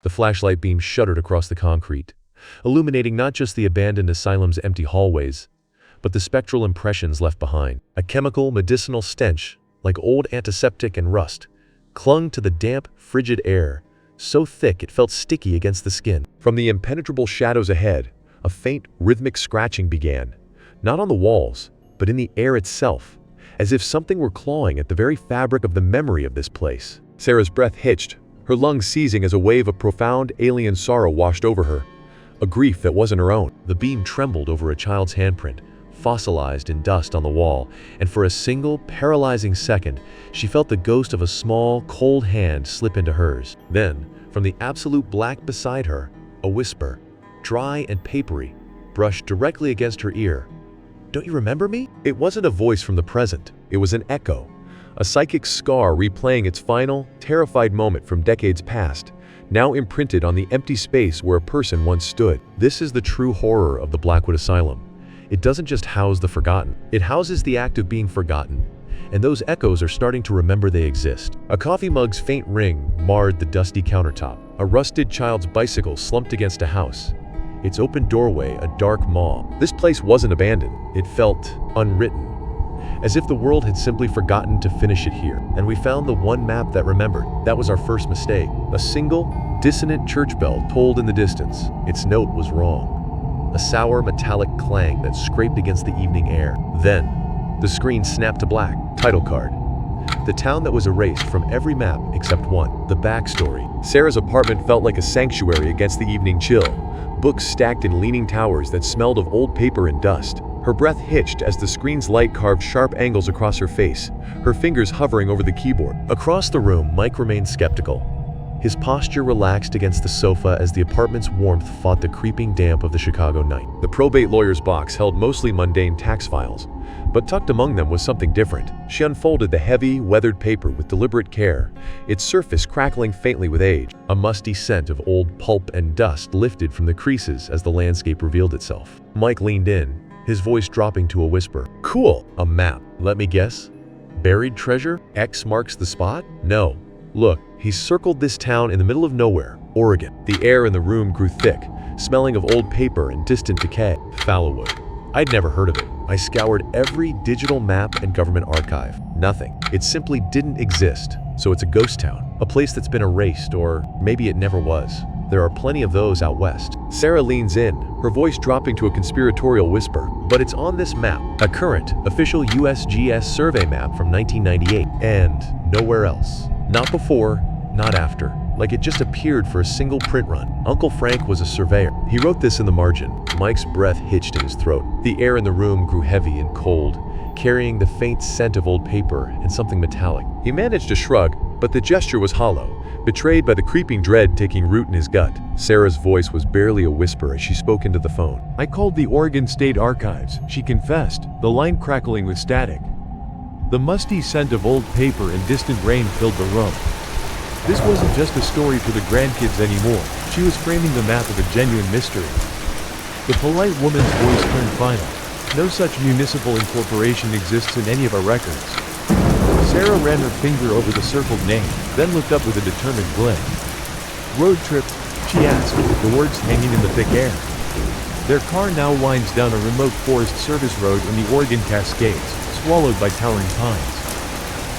The flashlight beam shuddered across the concrete, illuminating not just the abandoned asylum's empty hallways, but the spectral impressions left behind. A chemical, medicinal stench, like old antiseptic and rust, clung to the damp, frigid air, so thick it felt sticky against the skin. From the impenetrable shadows ahead, a faint, rhythmic scratching began, not on the walls, but in the air itself, as if something were clawing at the very fabric of the memory of this place. Sarah's breath hitched, her lungs seizing as a wave of profound, alien sorrow washed over her, a grief that wasn't her own. The beam trembled over a child's handprint, fossilized in dust on the wall, and for a single, paralyzing second, she felt the ghost of a small, cold hand slip into hers. Then, from the absolute black beside her, a whisper, dry and papery, brushed directly against her ear. "Don't you remember me?" It wasn't a voice from the present. It was an echo, a psychic scar replaying its final, terrified moment from decades past, now imprinted on the empty space where a person once stood. This is the true horror of the Blackwood Asylum. It doesn't just house the forgotten. It houses the act of being forgotten, and those echoes are starting to remember they exist. A coffee mug's faint ring marred the dusty countertop. A rusted child's bicycle slumped against a house, its open doorway a dark maw. This place wasn't abandoned. It felt unwritten, as if the world had simply forgotten to finish it here. And we found the one map that remembered. That was our first mistake. A single, dissonant church bell tolled in the distance. Its note was wrong. A sour metallic clang that scraped against the evening air. Then, the screen snapped to black. Title card. The town that was erased from every map except one. The backstory. Sarah's apartment felt like a sanctuary against the evening chill. Books stacked in leaning towers that smelled of old paper and dust. Her breath hitched as the screen's light carved sharp angles across her face, her fingers hovering over the keyboard. Across the room, Mike remained skeptical. His posture relaxed against the sofa as the apartment's warmth fought the creeping damp of the Chicago night. The probate lawyer's box held mostly mundane tax files, but tucked among them was something different. She unfolded the heavy, weathered paper with deliberate care, its surface crackling faintly with age. A musty scent of old pulp and dust lifted from the creases as the landscape revealed itself. Mike leaned in, his voice dropping to a whisper. "Cool. A map. Let me guess? Buried treasure? X marks the spot? No. Look, he circled this town in the middle of nowhere, Oregon." The air in the room grew thick, smelling of old paper and distant decay. Fallowood. I'd never heard of it. I scoured every digital map and government archive. Nothing. It simply didn't exist. So it's a ghost town, a place that's been erased, or maybe it never was. There are plenty of those out west. Sarah leans in, her voice dropping to a conspiratorial whisper. But it's on this map, a current, official USGS survey map from 1998, and nowhere else. Not before, not after. Like it just appeared for a single print run. Uncle Frank was a surveyor. He wrote this in the margin. Mike's breath hitched in his throat. The air in the room grew heavy and cold, carrying the faint scent of old paper and something metallic. He managed to shrug, but the gesture was hollow, betrayed by the creeping dread taking root in his gut. Sarah's voice was barely a whisper as she spoke into the phone. "I called the Oregon State Archives," she confessed, the line crackling with static. The musty scent of old paper and distant rain filled the room. This wasn't just a story for the grandkids anymore. She was framing the map of a genuine mystery. The polite woman's voice turned final. "No such municipal incorporation exists in any of our records." Sarah ran her finger over the circled name, then looked up with a determined glance. "Road trip?" she asked, the words hanging in the thick air. Their car now winds down a remote Forest Service road in the Oregon Cascades, swallowed by towering pines.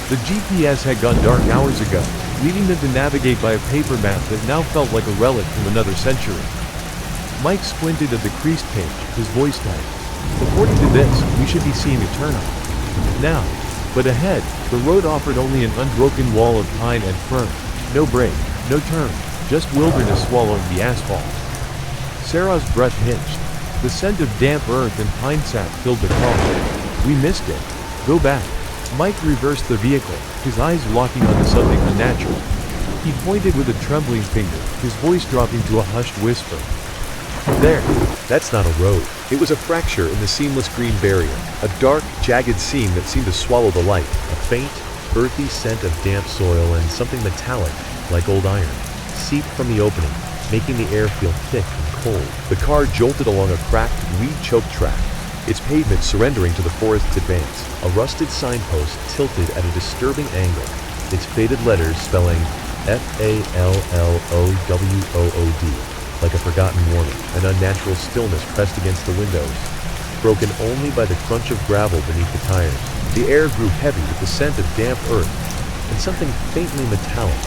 The GPS had gone dark hours ago, leaving them to navigate by a paper map that now felt like a relic from another century. Mike squinted at the creased page, his voice tight. "According to this, we should be seeing a turnoff now." But ahead, the road offered only an unbroken wall of pine and fern. No break, no turn, just wilderness swallowing the asphalt. Sarah's breath hitched. The scent of damp earth and pine sap filled the car. "We missed it. Go back." Mike reversed the vehicle, his eyes locking onto something unnatural. He pointed with a trembling finger, his voice dropping to a hushed whisper. "There." That's not a road. It was a fracture in the seamless green barrier, a dark, jagged seam that seemed to swallow the light. A faint, earthy scent of damp soil and something metallic, like old iron, seeped from the opening, making the air feel thick and cold. The car jolted along a cracked, weed-choked track, its pavement surrendering to the forest's advance. A rusted signpost tilted at a disturbing angle, its faded letters spelling Fallowood, like a forgotten warning, an unnatural stillness pressed against the windows, broken only by the crunch of gravel beneath the tires. The air grew heavy with the scent of damp earth and something faintly metallic,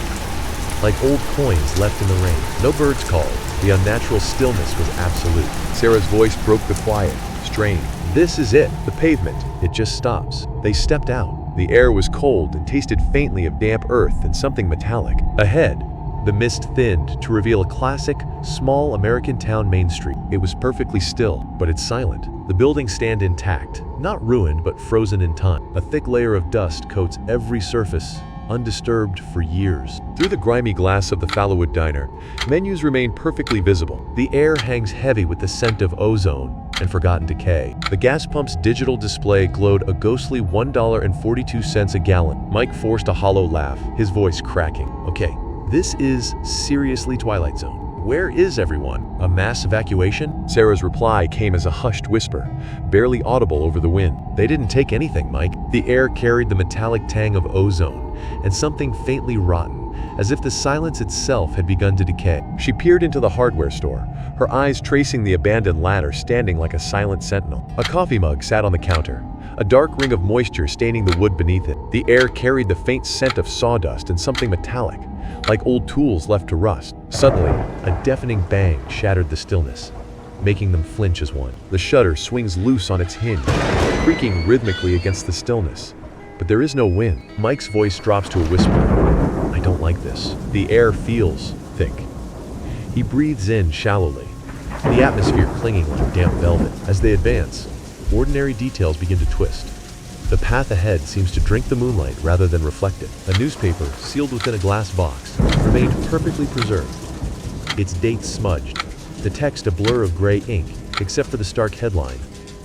like old coins left in the rain. No birds called. The unnatural stillness was absolute. Sarah's voice broke the quiet, strained. This is it, the pavement. It just stops. They stepped out. The air was cold and tasted faintly of damp earth and something metallic. Ahead, the mist thinned to reveal a classic, small American town main street. It was perfectly still, but it's silent. The buildings stand intact, not ruined but frozen in time. A thick layer of dust coats every surface, undisturbed for years. Through the grimy glass of the Fallowood diner, menus remain perfectly visible. The air hangs heavy with the scent of ozone and forgotten decay. The gas pump's digital display glowed a ghostly $1.42 a gallon. Mike forced a hollow laugh, his voice cracking. Okay, this is seriously Twilight Zone. Where is everyone? A mass evacuation? Sarah's reply came as a hushed whisper, barely audible over the wind. They didn't take anything, Mike. The air carried the metallic tang of ozone and something faintly rotten, as if the silence itself had begun to decay. She peered into the hardware store, her eyes tracing the abandoned ladder standing like a silent sentinel. A coffee mug sat on the counter, a dark ring of moisture staining the wood beneath it. The air carried the faint scent of sawdust and something metallic, like old tools left to rust. Suddenly, a deafening bang shattered the stillness, making them flinch as one. The shutter swings loose on its hinge, creaking rhythmically against the stillness. But there is no wind. Mike's voice drops to a whisper. I don't like this. The air feels thick. He breathes in shallowly, the atmosphere clinging like damp velvet. As they advance, ordinary details begin to twist. The path ahead seems to drink the moonlight rather than reflect it. A newspaper, sealed within a glass box, remained perfectly preserved. Its date smudged, the text a blur of gray ink, except for the stark headline,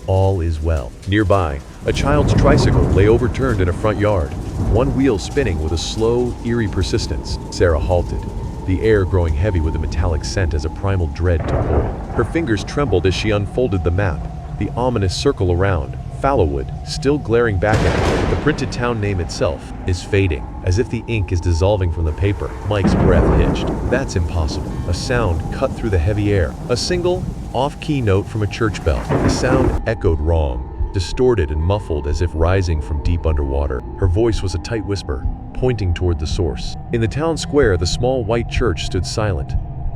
All is Well. Nearby, a child's tricycle lay overturned in a front yard, one wheel spinning with a slow, eerie persistence. Sarah halted, the air growing heavy with a metallic scent as a primal dread took hold. Her fingers trembled as she unfolded the map, the ominous circle around, Fallowood, still glaring back at her. The printed town name itself is fading, as if the ink is dissolving from the paper. Mike's breath hitched. That's impossible. A sound cut through the heavy air. A single, off-key note from a church bell. The sound echoed wrong, distorted and muffled as if rising from deep underwater. Her voice was a tight whisper, pointing toward the source. In the town square, the small white church stood silent,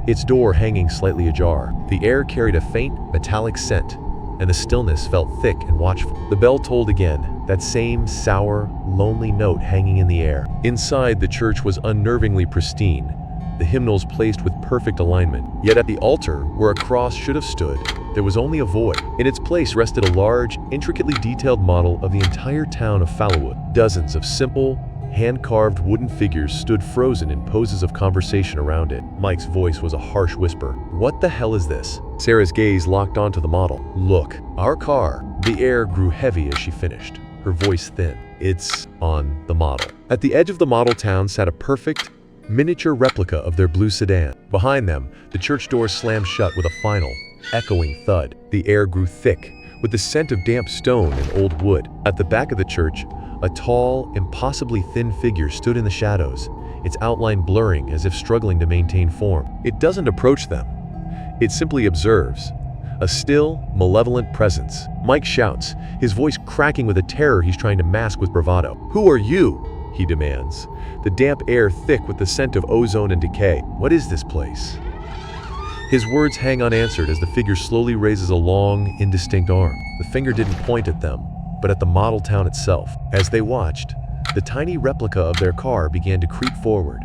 its door hanging slightly ajar. The air carried a faint, metallic scent, and the stillness felt thick and watchful. The bell tolled again, that same sour, lonely note hanging in the air. Inside, the church was unnervingly pristine, the hymnals placed with perfect alignment. Yet at the altar, where a cross should have stood, there was only a void. In its place rested a large, intricately detailed model of the entire town of Fallowood. Dozens of simple, hand-carved wooden figures stood frozen in poses of conversation around it. Mike's voice was a harsh whisper. What the hell is this? Sarah's gaze locked onto the model. Look, our car. The air grew heavy as she finished, her voice thin. It's on the model. At the edge of the model town sat a perfect, miniature replica of their blue sedan. Behind them, the church door slammed shut with a final, echoing thud. The air grew thick, with the scent of damp stone and old wood. At the back of the church, a tall, impossibly thin figure stood in the shadows, its outline blurring as if struggling to maintain form. It doesn't approach them. It simply observes. A still, malevolent presence. Mike shouts, his voice cracking with a terror he's trying to mask with bravado. Who are you? He demands, the damp air thick with the scent of ozone and decay. What is this place? His words hang unanswered as the figure slowly raises a long, indistinct arm. The finger didn't point at them, but at the model town itself. As they watched, the tiny replica of their car began to creep forward,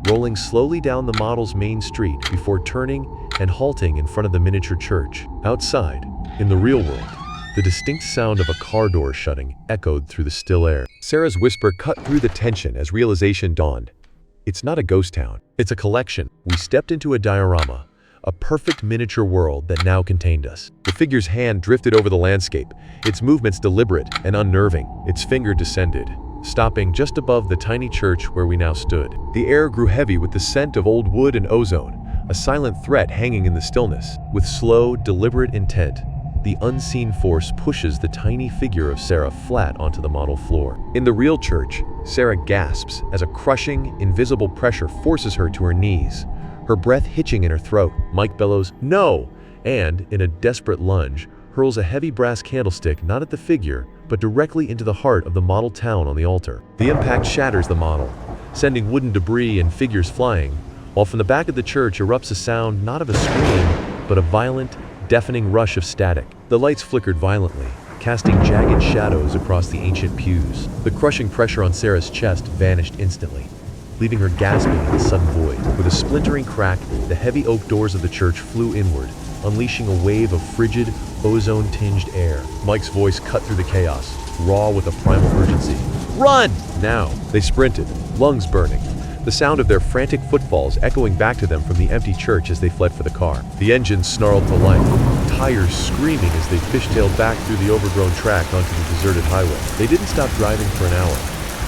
rolling slowly down the model's main street before turning and halting in front of the miniature church. Outside, in the real world, the distinct sound of a car door shutting echoed through the still air. Sarah's whisper cut through the tension as realization dawned. It's not a ghost town. It's a collection. We stepped into a diorama, a perfect miniature world that now contained us. The figure's hand drifted over the landscape, its movements deliberate and unnerving. Its finger descended, stopping just above the tiny church where we now stood. The air grew heavy with the scent of old wood and ozone, a silent threat hanging in the stillness. With slow, deliberate intent, the unseen force pushes the tiny figure of Sarah flat onto the model floor. In the real church, Sarah gasps as a crushing, invisible pressure forces her to her knees, her breath hitching in her throat. Mike bellows, "No!" and, in a desperate lunge, hurls a heavy brass candlestick not at the figure, but directly into the heart of the model town on the altar. The impact shatters the model, sending wooden debris and figures flying, while from the back of the church erupts a sound not of a scream, but a violent, deafening rush of static. The lights flickered violently, casting jagged shadows across the ancient pews. The crushing pressure on Sarah's chest vanished instantly, leaving her gasping in the sudden void. With a splintering crack, the heavy oak doors of the church flew inward, unleashing a wave of frigid, ozone-tinged air. Mike's voice cut through the chaos, raw with a primal urgency. "Run!" Now, they sprinted, lungs burning, the sound of their frantic footfalls echoing back to them from the empty church as they fled for the car. The engine snarled to life, tires screaming as they fishtailed back through the overgrown track onto the deserted highway. They didn't stop driving for an hour,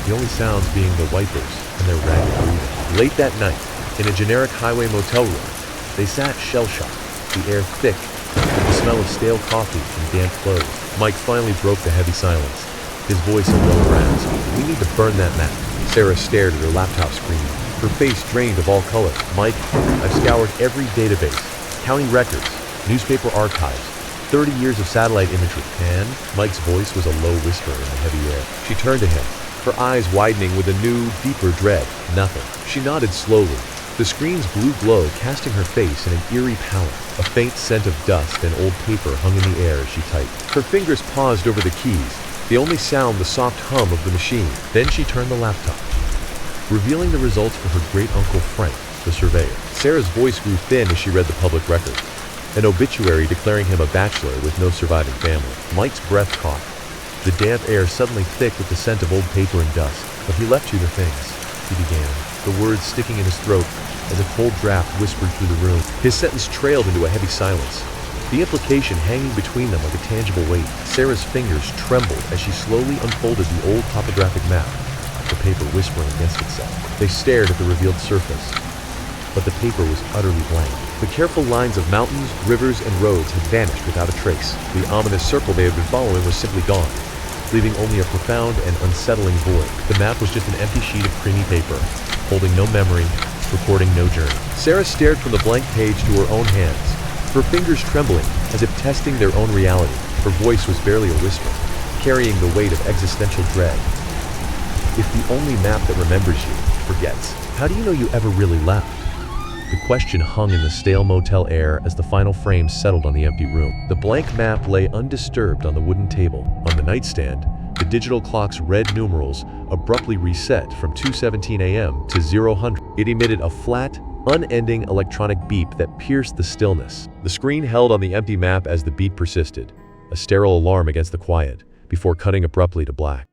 the only sounds being the wipers and their ragged breathing. Late that night, in a generic highway motel room, they sat shell-shocked, the air thick, with the smell of stale coffee and damp clothes. Mike finally broke the heavy silence, his voice a low rasp. "We need to burn that map." Sarah stared at her laptop screen, her face drained of all color. "Mike, I've scoured every database, county records, newspaper archives, 30 years of satellite imagery, and..." Mike's voice was a low whisper in the heavy air. She turned to him, her eyes widening with a new, deeper dread. "Nothing." She nodded slowly, the screen's blue glow casting her face in an eerie pallor. A faint scent of dust and old paper hung in the air as she typed. Her fingers paused over the keys, the only sound the soft hum of the machine. Then she turned the laptop, revealing the results for her great-uncle Frank, the surveyor. Sarah's voice grew thin as she read the public record, an obituary declaring him a bachelor with no surviving family. Mike's breath caught, the damp air suddenly thick with the scent of old paper and dust. "But he left you the things," he began, the words sticking in his throat as a cold draft whispered through the room. His sentence trailed into a heavy silence, the implication hanging between them like a tangible weight. Sarah's fingers trembled as she slowly unfolded the old topographic map, the paper whispering against itself. They stared at the revealed surface, but the paper was utterly blank. The careful lines of mountains, rivers, and roads had vanished without a trace. The ominous circle they had been following was simply gone, leaving only a profound and unsettling void. The map was just an empty sheet of creamy paper, holding no memory, recording no journey. Sarah stared from the blank page to her own hands, her fingers trembling as if testing their own reality. Her voice was barely a whisper, carrying the weight of existential dread. "If the only map that remembers you forgets, how do you know you ever really left?" The question hung in the stale motel air as the final frame settled on the empty room. The blank map lay undisturbed on the wooden table. On the nightstand, the digital clock's red numerals abruptly reset from 2:17 a.m. to 0000. It emitted a flat, unending electronic beep that pierced the stillness. The screen held on the empty map as the beat persisted, a sterile alarm against the quiet, before cutting abruptly to black.